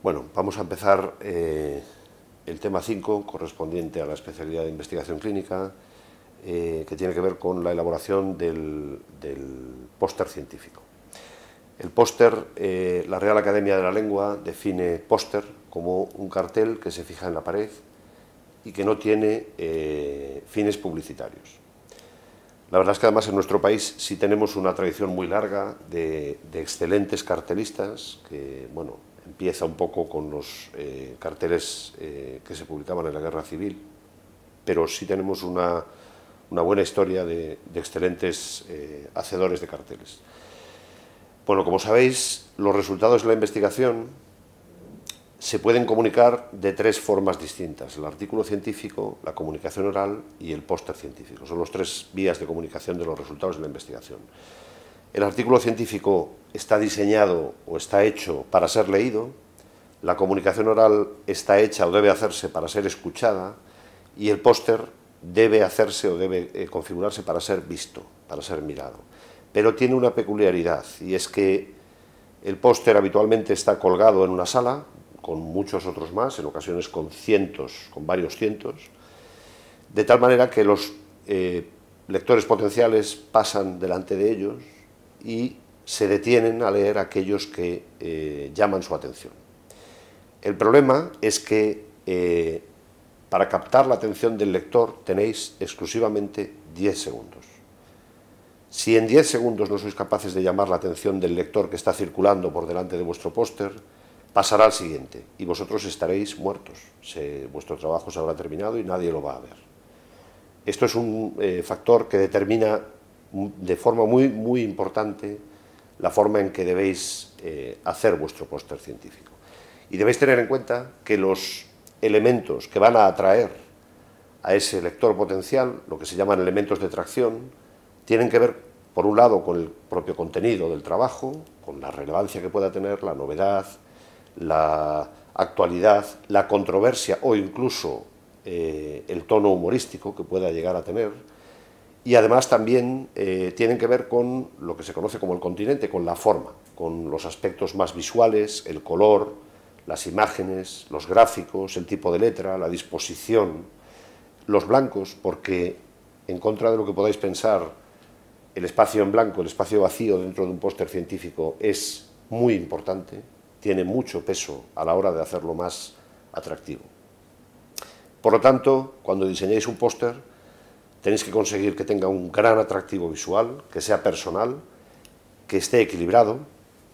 Bueno, vamos a empezar el tema 5, correspondiente a la especialidad de investigación clínica, que tiene que ver con la elaboración del póster científico. El póster, la Real Academia de la Lengua define póster como un cartel que se fija en la pared y que no tiene fines publicitarios. La verdad es que además en nuestro país sí tenemos una tradición muy larga de excelentes cartelistas, que bueno, empieza un poco con los carteles que se publicaban en la Guerra Civil, pero sí tenemos una buena historia de excelentes hacedores de carteles. Bueno, como sabéis, los resultados de la investigación se pueden comunicar de tres formas distintas: el artículo científico, la comunicación oral y el póster científico. Son las tres vías de comunicación de los resultados de la investigación. El artículo científico está diseñado o está hecho para ser leído, la comunicación oral está hecha o debe hacerse para ser escuchada, y el póster debe hacerse o debe configurarse para ser visto, para ser mirado. Pero tiene una peculiaridad, y es que el póster habitualmente está colgado en una sala, con muchos otros más, en ocasiones con cientos, con varios cientos, de tal manera que los lectores potenciales pasan delante de ellos y se detienen a leer aquellos que llaman su atención. El problema es que para captar la atención del lector tenéis exclusivamente 10 segundos. Si en 10 segundos no sois capaces de llamar la atención del lector que está circulando por delante de vuestro póster, pasará al siguiente y vosotros estaréis muertos. Vuestro trabajo se habrá terminado y nadie lo va a ver. Esto es un factor que determina de forma muy importante la forma en que debéis hacer vuestro póster científico. Y debéis tener en cuenta que los elementos que van a atraer a ese lector potencial, lo que se llaman elementos de atracción, tienen que ver, por un lado, con el propio contenido del trabajo, con la relevancia que pueda tener, la novedad, la actualidad, la controversia o incluso el tono humorístico que pueda llegar a tener, y además también tienen que ver con lo que se conoce como el continente, con la forma, con los aspectos más visuales, el color, las imágenes, los gráficos, el tipo de letra, la disposición, los blancos, porque en contra de lo que podáis pensar, el espacio en blanco, el espacio vacío dentro de un póster científico es muy importante, tiene mucho peso a la hora de hacerlo más atractivo. Por lo tanto, cuando diseñéis un póster, tenéis que conseguir que tenga un gran atractivo visual, que sea personal, que esté equilibrado,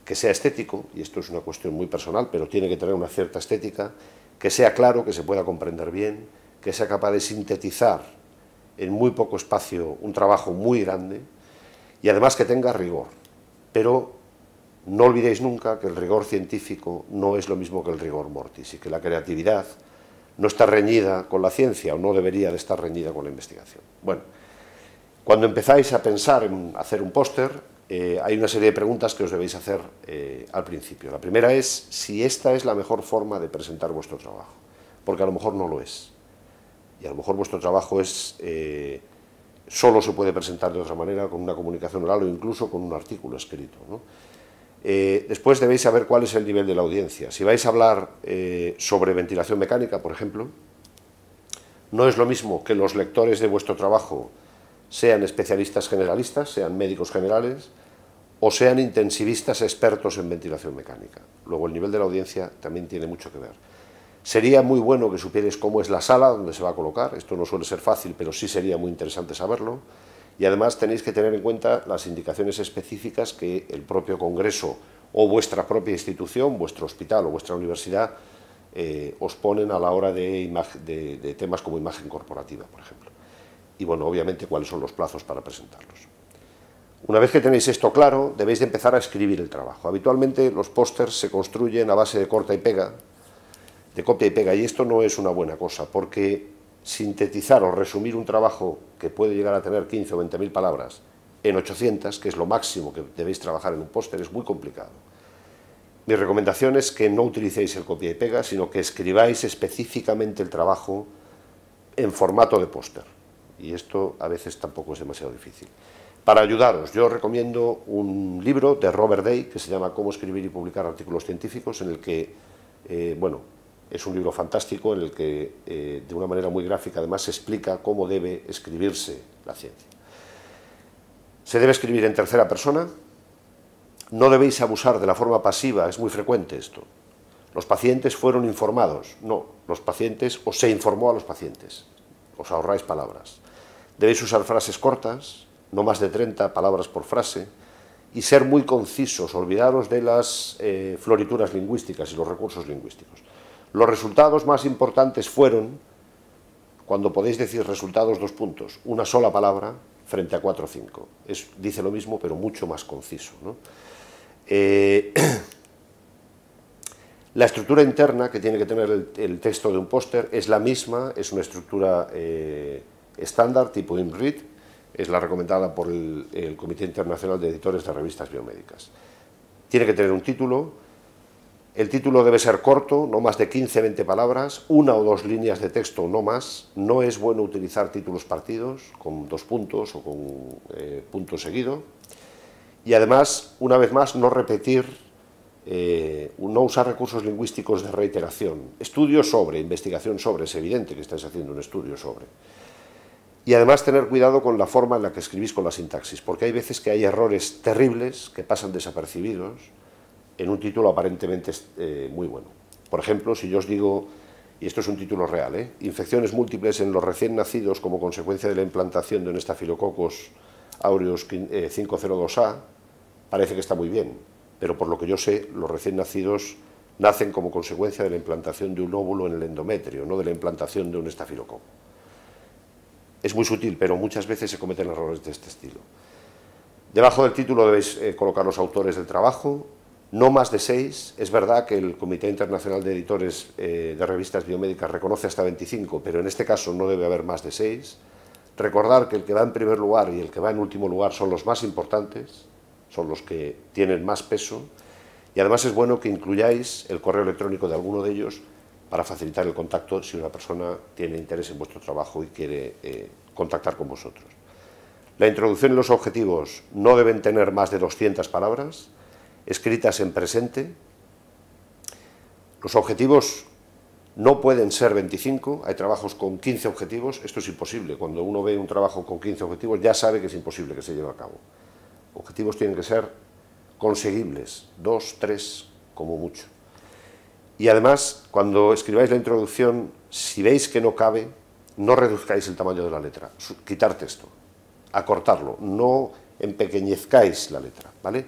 que sea estético, y esto es una cuestión muy personal, pero tiene que tener una cierta estética, que sea claro, que se pueda comprender bien, que sea capaz de sintetizar en muy poco espacio un trabajo muy grande, y además que tenga rigor. Pero no olvidéis nunca que el rigor científico no es lo mismo que el rigor mortis, y que la creatividad no está reñida con la ciencia, o no debería de estar reñida con la investigación. Bueno, cuando empezáis a pensar en hacer un póster, hay una serie de preguntas que os debéis hacer al principio. La primera es si esta es la mejor forma de presentar vuestro trabajo, porque a lo mejor no lo es. Y a lo mejor vuestro trabajo es solo se puede presentar de otra manera, con una comunicación oral o incluso con un artículo escrito, ¿no? Después debéis saber cuál es el nivel de la audiencia. Si vais a hablar sobre ventilación mecánica, por ejemplo, no es lo mismo que los lectores de vuestro trabajo sean especialistas generalistas, sean médicos generales, o sean intensivistas expertos en ventilación mecánica. Luego el nivel de la audiencia también tiene mucho que ver. Sería muy bueno que supierais cómo es la sala donde se va a colocar. Esto no suele ser fácil, pero sí sería muy interesante saberlo. Y además tenéis que tener en cuenta las indicaciones específicas que el propio congreso o vuestra propia institución, vuestro hospital o vuestra universidad os ponen a la hora de temas como imagen corporativa, por ejemplo. Y bueno, obviamente cuáles son los plazos para presentarlos. Una vez que tenéis esto claro, debéis de empezar a escribir el trabajo. Habitualmente los pósters se construyen a base de corta y pega, de copia y pega, y esto no es una buena cosa, porque sintetizar o resumir un trabajo que puede llegar a tener 15 o 20.000 palabras en 800, que es lo máximo que debéis trabajar en un póster, es muy complicado. Mi recomendación es que no utilicéis el copia y pega, sino que escribáis específicamente el trabajo en formato de póster, y esto a veces tampoco es demasiado difícil. Para ayudaros, yo recomiendo un libro de Robert Day que se llama Cómo escribir y publicar artículos científicos, en el que Bueno, es un libro fantástico en el que, de una manera muy gráfica, además, se explica cómo debe escribirse la ciencia. Se debe escribir en tercera persona. No debéis abusar de la forma pasiva, es muy frecuente esto. Los pacientes fueron informados. No, los pacientes, o se informó a los pacientes. Os ahorráis palabras. Debéis usar frases cortas, no más de 30 palabras por frase, y ser muy concisos, olvidaros de las florituras lingüísticas y los recursos lingüísticos. Los resultados más importantes fueron, cuando podéis decir resultados, 2 puntos, una sola palabra frente a 4 o 5. Dice lo mismo, pero mucho más conciso, ¿no? La estructura interna que tiene que tener el texto de un póster es la misma, es una estructura estándar, tipo IMRIT, es la recomendada por el Comité Internacional de Editores de Revistas Biomédicas. Tiene que tener un título, el título debe ser corto, no más de 15-20 palabras, 1 o 2 líneas de texto, no más. No es bueno utilizar títulos partidos, con 2 puntos o con punto seguido. Y además, una vez más, no repetir, no usar recursos lingüísticos de reiteración. Estudio sobre, investigación sobre, es evidente que estáis haciendo un estudio sobre. Y además tener cuidado con la forma en la que escribís con la sintaxis, porque hay veces que hay errores terribles que pasan desapercibidos en un título aparentemente muy bueno. Por ejemplo, si yo os digo, y esto es un título real, infecciones múltiples en los recién nacidos como consecuencia de la implantación de un Staphylococcus aureus 502A, parece que está muy bien, pero por lo que yo sé, los recién nacidos nacen como consecuencia de la implantación de un óvulo en el endometrio, no de la implantación de un estafilococo. Es muy sutil, pero muchas veces se cometen errores de este estilo. Debajo del título debéis colocar los autores del trabajo, no más de 6. Es verdad que el Comité Internacional de Editores de Revistas Biomédicas reconoce hasta 25, pero en este caso no debe haber más de 6. Recordar que el que va en primer lugar y el que va en último lugar son los más importantes, son los que tienen más peso, y además es bueno que incluyáis el correo electrónico de alguno de ellos para facilitar el contacto si una persona tiene interés en vuestro trabajo y quiere contactar con vosotros. La introducción y los objetivos no deben tener más de 200 palabras, escritas en presente. Los objetivos no pueden ser 25, hay trabajos con 15 objetivos, esto es imposible. Cuando uno ve un trabajo con 15 objetivos ya sabe que es imposible que se lleve a cabo. Objetivos tienen que ser conseguibles, 2, 3 como mucho. Y además, cuando escribáis la introducción, si veis que no cabe, no reduzcáis el tamaño de la letra, quitar texto, acortarlo, no empequeñezcáis la letra, ¿vale?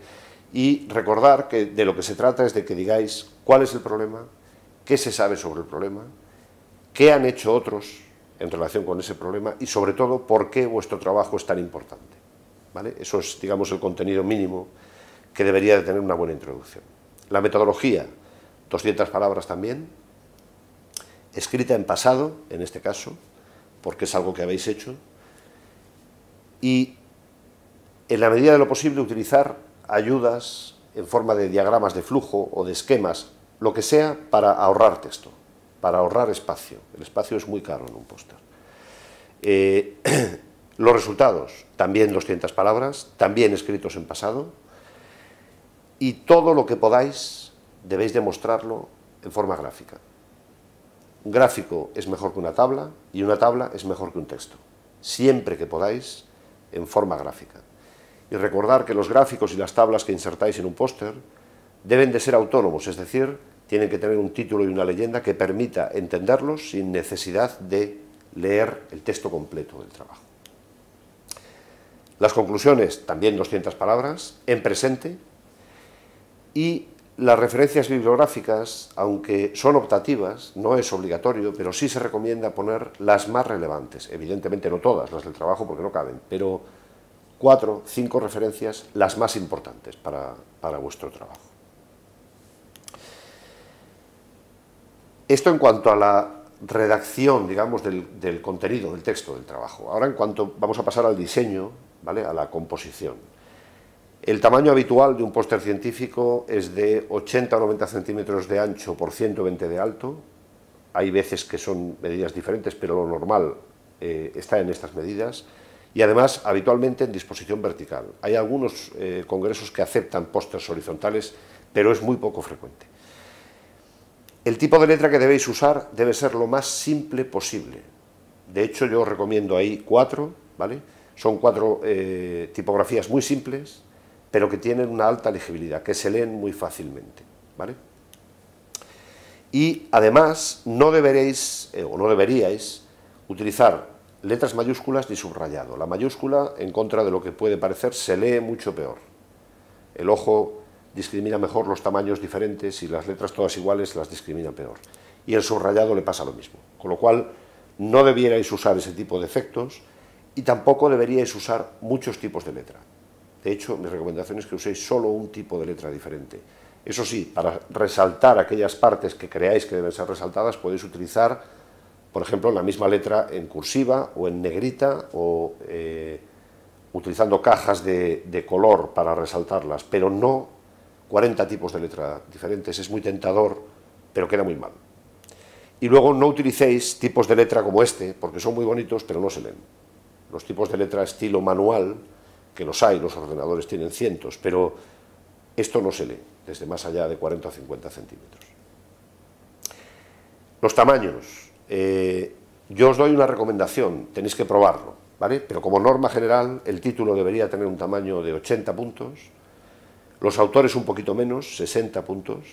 Y recordar que de lo que se trata es de que digáis cuál es el problema, qué se sabe sobre el problema, qué han hecho otros en relación con ese problema y, sobre todo, por qué vuestro trabajo es tan importante, ¿vale? Eso es, digamos, el contenido mínimo que debería de tener una buena introducción. La metodología, 200 palabras también, escrita en pasado, en este caso, porque es algo que habéis hecho, y en la medida de lo posible utilizar ayudas en forma de diagramas de flujo o de esquemas, lo que sea, para ahorrar texto, para ahorrar espacio. El espacio es muy caro en un póster. Los resultados, también 200 palabras, también escritos en pasado, y todo lo que podáis debéis demostrarlo en forma gráfica. Un gráfico es mejor que una tabla y una tabla es mejor que un texto. Siempre que podáis, en forma gráfica. Y recordar que los gráficos y las tablas que insertáis en un póster deben de ser autónomos, es decir, tienen que tener un título y una leyenda que permita entenderlos sin necesidad de leer el texto completo del trabajo. Las conclusiones, también 200 palabras, en presente, y las referencias bibliográficas, aunque son optativas, no es obligatorio, pero sí se recomienda poner las más relevantes. Evidentemente no todas, las del trabajo, porque no caben, pero 4, 5 referencias, las más importantes para vuestro trabajo. Esto en cuanto a la redacción, digamos, del contenido, del texto del trabajo. Ahora, en cuanto vamos a pasar al diseño, ¿vale?, a la composición. El tamaño habitual de un póster científico es de 80 o 90 centímetros de ancho por 120 de alto. Hay veces que son medidas diferentes, pero lo normal está en estas medidas. Y además, habitualmente en disposición vertical. Hay algunos congresos que aceptan pósters horizontales, pero es muy poco frecuente. El tipo de letra que debéis usar debe ser lo más simple posible. De hecho, yo os recomiendo ahí 4, ¿vale? Son 4 tipografías muy simples, pero que tienen una alta legibilidad, que se leen muy fácilmente, ¿vale? Y además no deberíais utilizar letras mayúsculas ni subrayado. La mayúscula, en contra de lo que puede parecer, se lee mucho peor. El ojo discrimina mejor los tamaños diferentes y las letras todas iguales las discrimina peor. Y el subrayado le pasa lo mismo. Con lo cual, no debierais usar ese tipo de efectos y tampoco deberíais usar muchos tipos de letra. De hecho, mi recomendación es que uséis solo un tipo de letra diferente. Eso sí, para resaltar aquellas partes que creáis que deben ser resaltadas, podéis utilizar, por ejemplo, la misma letra en cursiva o en negrita o utilizando cajas de color para resaltarlas, pero no 40 tipos de letra diferentes. Es muy tentador, pero queda muy mal. Y luego no utilicéis tipos de letra como este, porque son muy bonitos, pero no se leen. Los tipos de letra estilo manual, que los hay, los ordenadores tienen cientos, pero esto no se lee desde más allá de 40 o 50 centímetros. Los tamaños. Yo os doy una recomendación, tenéis que probarlo, ¿vale? Pero como norma general, el título debería tener un tamaño de 80 puntos, los autores un poquito menos, 60 puntos.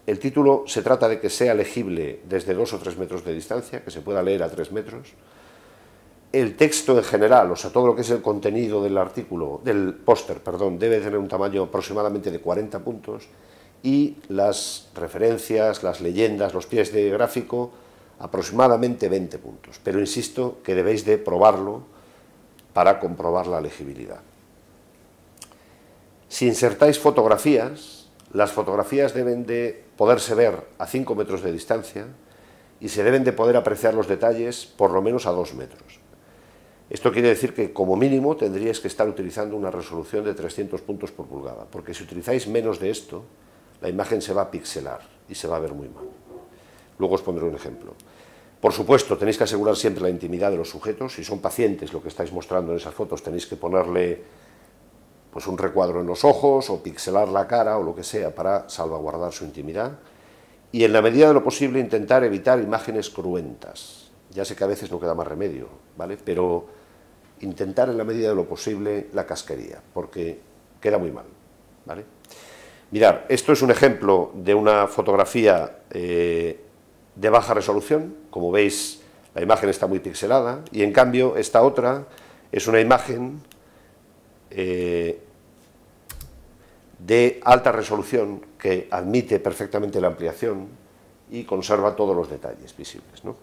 El título se trata de que sea legible desde 2 o 3 metros de distancia, que se pueda leer a 3 metros. El texto en general, o sea, todo lo que es el contenido del artículo, del póster, perdón, debe tener un tamaño aproximadamente de 40 puntos y las referencias, las leyendas, los pies de gráfico, aproximadamente 20 puntos. Pero insisto que debéis de probarlo para comprobar la legibilidad. Si insertáis fotografías, las fotografías deben de poderse ver a 5 metros de distancia y se deben de poder apreciar los detalles por lo menos a 2 metros. Esto quiere decir que como mínimo tendríais que estar utilizando una resolución de 300 puntos por pulgada, porque si utilizáis menos de esto, la imagen se va a pixelar y se va a ver muy mal. Luego os pondré un ejemplo. Por supuesto, tenéis que asegurar siempre la intimidad de los sujetos. Si son pacientes lo que estáis mostrando en esas fotos, tenéis que ponerle pues, un recuadro en los ojos o pixelar la cara o lo que sea para salvaguardar su intimidad. Y en la medida de lo posible intentar evitar imágenes cruentas. Ya sé que a veces no queda más remedio, ¿vale? Pero intentar en la medida de lo posible la casquería, porque queda muy mal, ¿vale? Mirad, esto es un ejemplo de una fotografía de baja resolución. Como veis, la imagen está muy pixelada, y en cambio esta otra es una imagen de alta resolución que admite perfectamente la ampliación y conserva todos los detalles visibles, ¿no?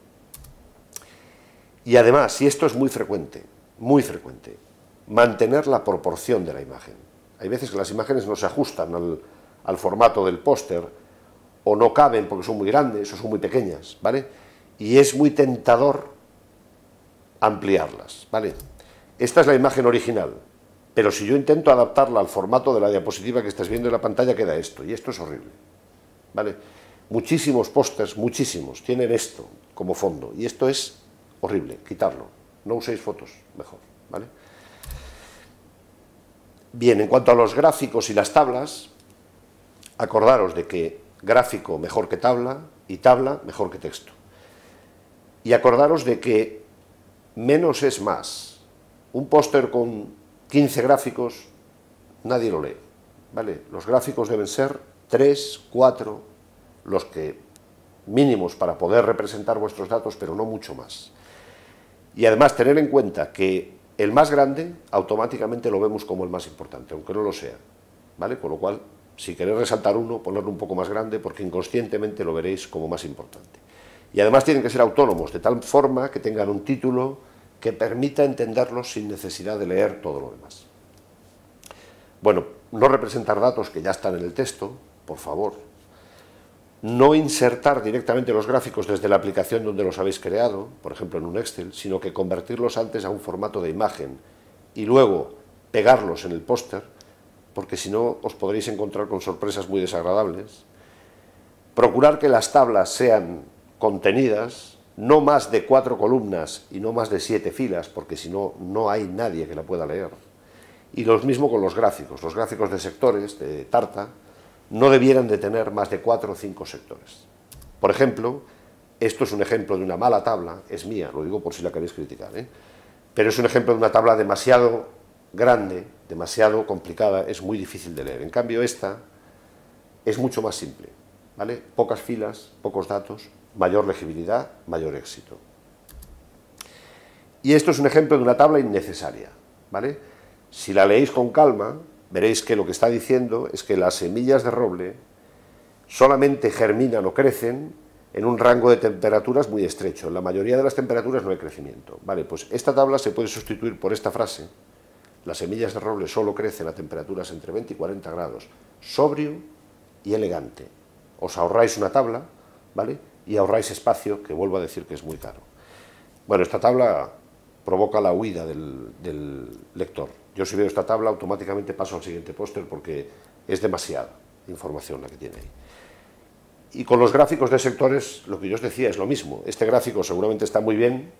Y además, y esto es muy frecuente, mantener la proporción de la imagen. Hay veces que las imágenes no se ajustan al formato del póster, o no caben porque son muy grandes o son muy pequeñas, ¿vale? Y es muy tentador ampliarlas, ¿vale? Esta es la imagen original, pero si yo intento adaptarla al formato de la diapositiva que estás viendo en la pantalla, queda esto, y esto es horrible, ¿vale? Muchísimos pósters, muchísimos, tienen esto como fondo, y esto es horrible, quitarlo. No uséis fotos, mejor, ¿vale? Bien, en cuanto a los gráficos y las tablas, acordaros de que gráfico mejor que tabla y tabla mejor que texto. Y acordaros de que menos es más. Un póster con 15 gráficos, nadie lo lee, ¿vale? Los gráficos deben ser 3, 4, los que mínimos para poder representar vuestros datos, pero no mucho más. Y además tener en cuenta que el más grande automáticamente lo vemos como el más importante, aunque no lo sea, ¿vale? Con lo cual, si queréis resaltar uno, ponerlo un poco más grande, porque inconscientemente lo veréis como más importante. Y además tienen que ser autónomos, de tal forma que tengan un título que permita entenderlos sin necesidad de leer todo lo demás. Bueno, no representar datos que ya están en el texto, por favor. No insertar directamente los gráficos desde la aplicación donde los habéis creado, por ejemplo en un Excel, sino que convertirlos antes a un formato de imagen y luego pegarlos en el póster, porque si no os podréis encontrar con sorpresas muy desagradables. Procurar que las tablas sean contenidas, no más de 4 columnas y no más de 7 filas, porque si no, no hay nadie que la pueda leer. Y lo mismo con los gráficos de sectores, de tarta, no debieran de tener más de 4 o 5 sectores. Por ejemplo, esto es un ejemplo de una mala tabla, es mía, lo digo por si la queréis criticar, pero es un ejemplo de una tabla demasiado grande, demasiado complicada, es muy difícil de leer. En cambio, esta es mucho más simple, ¿vale? Pocas filas, pocos datos, mayor legibilidad, mayor éxito. Y esto es un ejemplo de una tabla innecesaria, ¿vale? Si la leéis con calma, veréis que lo que está diciendo es que las semillas de roble solamente germinan o crecen en un rango de temperaturas muy estrecho. En la mayoría de las temperaturas no hay crecimiento. Vale, pues esta tabla se puede sustituir por esta frase: las semillas de roble solo crecen a temperaturas entre 20 y 40 grados, sobrio y elegante. Os ahorráis una tabla, ¿vale? Y ahorráis espacio, que vuelvo a decir que es muy caro. Bueno, esta tabla provoca la huida del lector. Yo, si veo esta tabla, automáticamente paso al siguiente póster porque es demasiada información la que tiene ahí. Y con los gráficos de sectores, lo que yo os decía es lo mismo. Este gráfico seguramente está muy bien,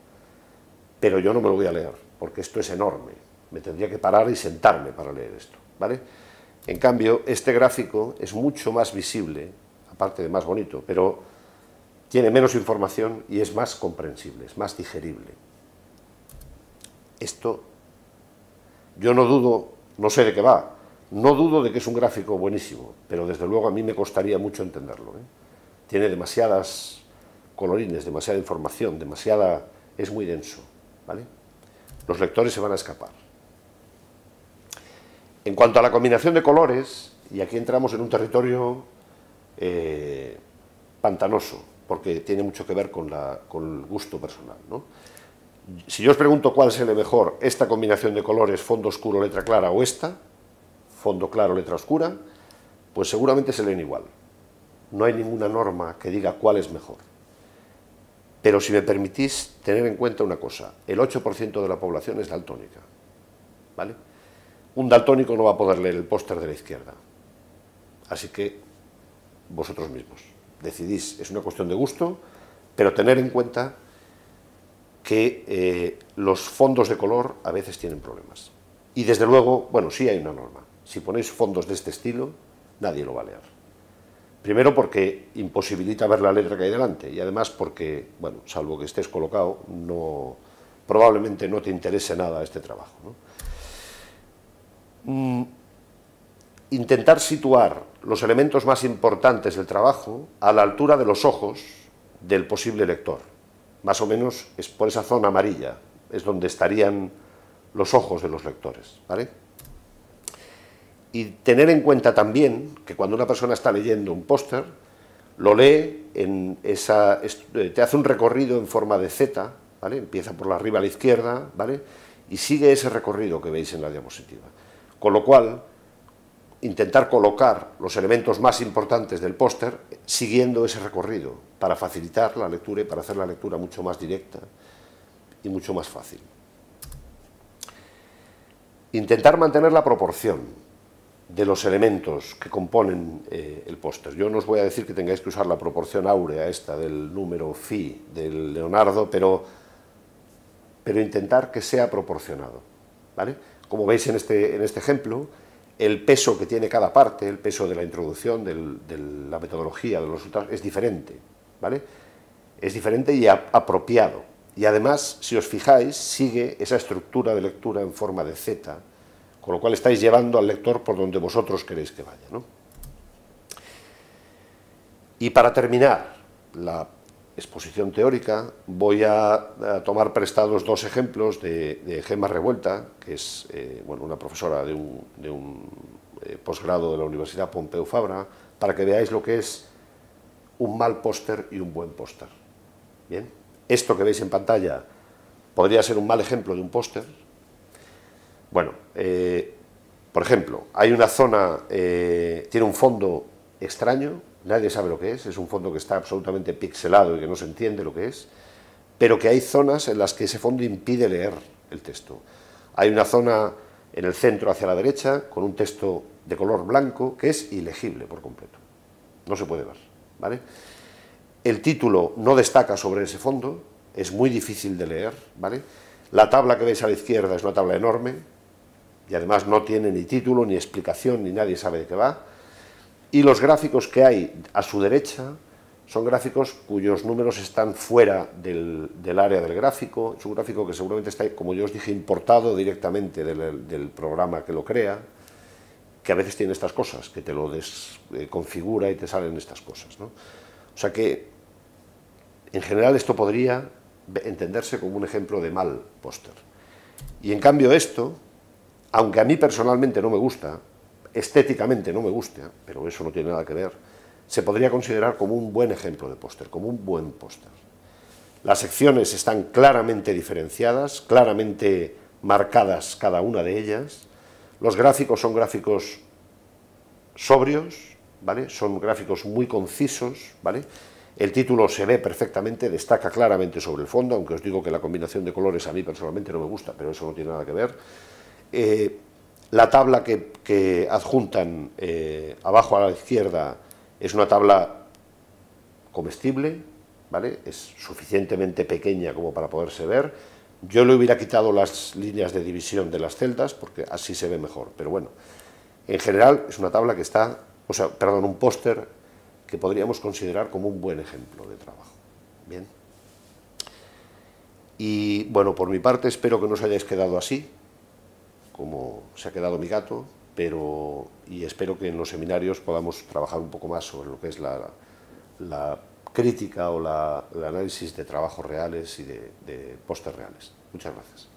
pero yo no me lo voy a leer, porque esto es enorme. Me tendría que parar y sentarme para leer esto, ¿vale? En cambio, este gráfico es mucho más visible, aparte de más bonito, pero tiene menos información y es más comprensible, es más digerible. Esto, yo no dudo, no sé de qué va, no dudo de que es un gráfico buenísimo, pero desde luego a mí me costaría mucho entenderlo, Tiene demasiadas colorines, demasiada información, es muy denso, ¿vale? Los lectores se van a escapar. En cuanto a la combinación de colores, y aquí entramos en un territorio pantanoso, porque tiene mucho que ver con el gusto personal, ¿no? Si yo os pregunto cuál es el mejor, esta combinación de colores, fondo oscuro, letra clara, o esta, fondo claro, letra oscura, pues seguramente se leen igual. No hay ninguna norma que diga cuál es mejor. Pero si me permitís tener en cuenta una cosa, el 8% de la población es daltónica, ¿vale? Un daltónico no va a poder leer el póster de la izquierda. Así que vosotros mismos decidís, es una cuestión de gusto, pero tener en cuenta que los fondos de color a veces tienen problemas. Y desde luego, bueno, sí hay una norma. Si ponéis fondos de este estilo, nadie lo va a leer. Primero porque imposibilita ver la letra que hay delante, y además porque, bueno, salvo que estés colocado, probablemente no te interese nada este trabajo, ¿no? Intentar situar los elementos más importantes del trabajo a la altura de los ojos del posible lector. Más o menos es por esa zona amarilla, es donde estarían los ojos de los lectores, ¿vale? Y tener en cuenta también que cuando una persona está leyendo un póster, lo lee te hace un recorrido en forma de Z, ¿vale? Empieza por la arriba a la izquierda, ¿vale? Y sigue ese recorrido que veis en la diapositiva. Con lo cual, intentar colocar los elementos más importantes del póster siguiendo ese recorrido para facilitar la lectura y para hacer la lectura mucho más directa y mucho más fácil. Intentar mantener la proporción de los elementos que componen el póster. Yo no os voy a decir que tengáis que usar la proporción áurea esta del número phi del Leonardo, pero intentar que sea proporcionado, ¿vale? Como veis en este ejemplo, el peso que tiene cada parte, el peso de la introducción, de la metodología, de los resultados, es diferente, ¿vale? Es diferente y apropiado. Y además, si os fijáis, sigue esa estructura de lectura en forma de Z, con lo cual estáis llevando al lector por donde vosotros queréis que vaya, ¿no? Y para terminar la exposición teórica, voy a tomar prestados dos ejemplos de Gemma Revuelta, que es bueno, una profesora de un posgrado de la Universidad Pompeu Fabra, para que veáis lo que es un mal póster y un buen póster. Bien, esto que veis en pantalla podría ser un mal ejemplo de un póster. Bueno, por ejemplo, hay una zona, tiene un fondo extraño, nadie sabe lo que es un fondo que está absolutamente pixelado y que no se entiende lo que es, pero que hay zonas en las que ese fondo impide leer el texto. Hay una zona en el centro hacia la derecha con un texto de color blanco que es ilegible por completo, no se puede ver, ¿vale? El título no destaca sobre ese fondo, es muy difícil de leer, ¿vale? La tabla que veis a la izquierda es una tabla enorme y además no tiene ni título, ni explicación, ni nadie sabe de qué va. Y los gráficos que hay a su derecha son gráficos cuyos números están fuera del área del gráfico. Es un gráfico que seguramente está, como yo os dije, importado directamente del programa que lo crea, que a veces tiene estas cosas, que te lo desconfigura y te salen estas cosas, ¿no? O sea que, en general, esto podría entenderse como un ejemplo de mal póster. Y en cambio esto, aunque a mí personalmente no me gusta, estéticamente no me gusta, pero eso no tiene nada que ver, se podría considerar como un buen ejemplo de póster, como un buen póster. Las secciones están claramente diferenciadas, claramente marcadas cada una de ellas. Los gráficos son gráficos sobrios, ¿vale? Son gráficos muy concisos, ¿vale? El título se ve perfectamente, destaca claramente sobre el fondo, aunque os digo que la combinación de colores a mí personalmente no me gusta, pero eso no tiene nada que ver. La tabla que adjuntan abajo a la izquierda es una tabla comestible, ¿vale? Es suficientemente pequeña como para poderse ver. Yo le hubiera quitado las líneas de división de las celdas, porque así se ve mejor, pero bueno, en general es una tabla que está, un póster que podríamos considerar como un buen ejemplo de trabajo. Bien. Y bueno, por mi parte espero que no os hayáis quedado así, como se ha quedado mi gato, y espero que en los seminarios podamos trabajar un poco más sobre lo que es la crítica o el análisis de trabajos reales y de pósters reales. Muchas gracias.